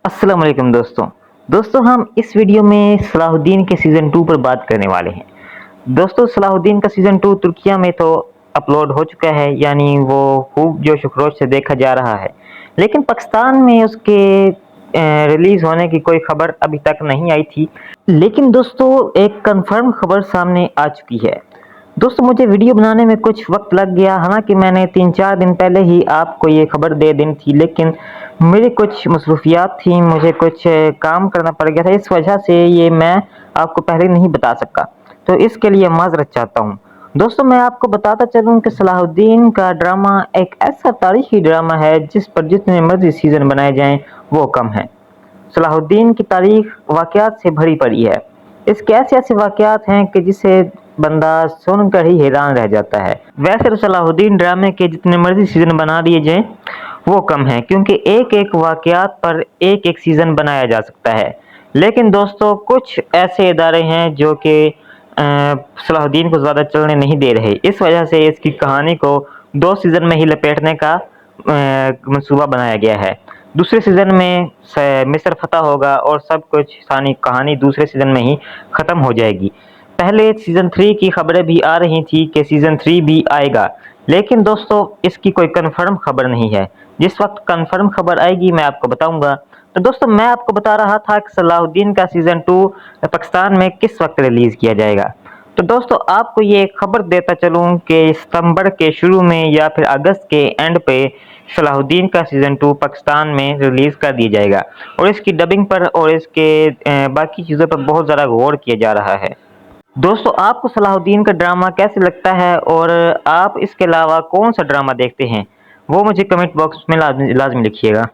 अस्सलाम वालेकुम दोस्तों हम इस वीडियो में सलाहुद्दीन के सीज़न 2 पर बात करने वाले हैं। दोस्तों सलाहुद्दीन का सीज़न 2 तुर्किया में तो अपलोड हो चुका है, यानी वो खूब जोश व खरोश से देखा जा रहा है, लेकिन पाकिस्तान में उसके रिलीज़ होने की कोई खबर अभी तक नहीं आई थी। लेकिन दोस्तों एक कंफर्म खबर सामने आ चुकी है। दोस्तों मुझे वीडियो बनाने में कुछ वक्त लग गया, हालांकि मैंने 3-4 दिन पहले ही आपको ये खबर दे दी थी, लेकिन मेरी कुछ मसरूफियात थी, मुझे कुछ काम करना पड़ गया था, इस वजह से ये मैं आपको पहले नहीं बता सका, तो इसके लिए माजरत चाहता हूँ। दोस्तों मैं आपको बताता चलूँ कि सलाहुद्दीन का ड्रामा एक ऐसा तारीखी ड्रामा है जिस पर जितने मर्जी सीज़न बनाए जाएं वो कम है। सलाहुद्दीन की तारीख वाक़यात से भरी पड़ी है। इसके ऐसे-ऐसे वाक़यात हैं कि जिसे बंदा सुनकर ही हैरान रह जाता है। वैसे तो सलाहुद्दीन ड्रामे के जितने मर्ज़ी सीज़न बना दिए जाएँ, वो कम है, क्योंकि एक-एक वाक़यात पर एक-एक सीज़न बनाया जा सकता है। लेकिन दोस्तों कुछ ऐसे इदारे हैं जो कि सलाहुद्दीन को ज़्यादा चलने नहीं दे रहे। इस वजह से इसकी कहानी को 2 सीज़न में ही लपेटने का मंसूबा बनाया गया है। दूसरे सीज़न में मिस्र फतह होगा और सब कुछ कहानी दूसरे सीज़न में ही ख़त्म हो जाएगी। पहले सीज़न 3 की खबरें भी आ रही थी कि सीज़न 3 भी आएगा, लेकिन दोस्तों इसकी कोई कन्फर्म खबर नहीं है। जिस वक्त कन्फर्म खबर आएगी मैं आपको बताऊंगा। तो दोस्तों मैं आपको बता रहा था कि सलाहुद्दीन का सीज़न 2 पाकिस्तान में किस वक्त रिलीज़ किया जाएगा। तो दोस्तों आपको ये खबर देता चलूँ कि सितंबर के शुरू में या फिर अगस्त के एंड पे सलाहुद्दीन का सीज़न 2 पाकिस्तान में रिलीज़ कर दिया जाएगा, और इसकी डबिंग पर और इसके बाकी चीज़ों पर बहुत ज़्यादा गौर किया जा रहा है। दोस्तों आपको सलाहुद्दीन का ड्रामा कैसे लगता है और आप इसके अलावा कौन सा ड्रामा देखते हैं, वो मुझे कमेंट बॉक्स में लाजमी लिखिएगा।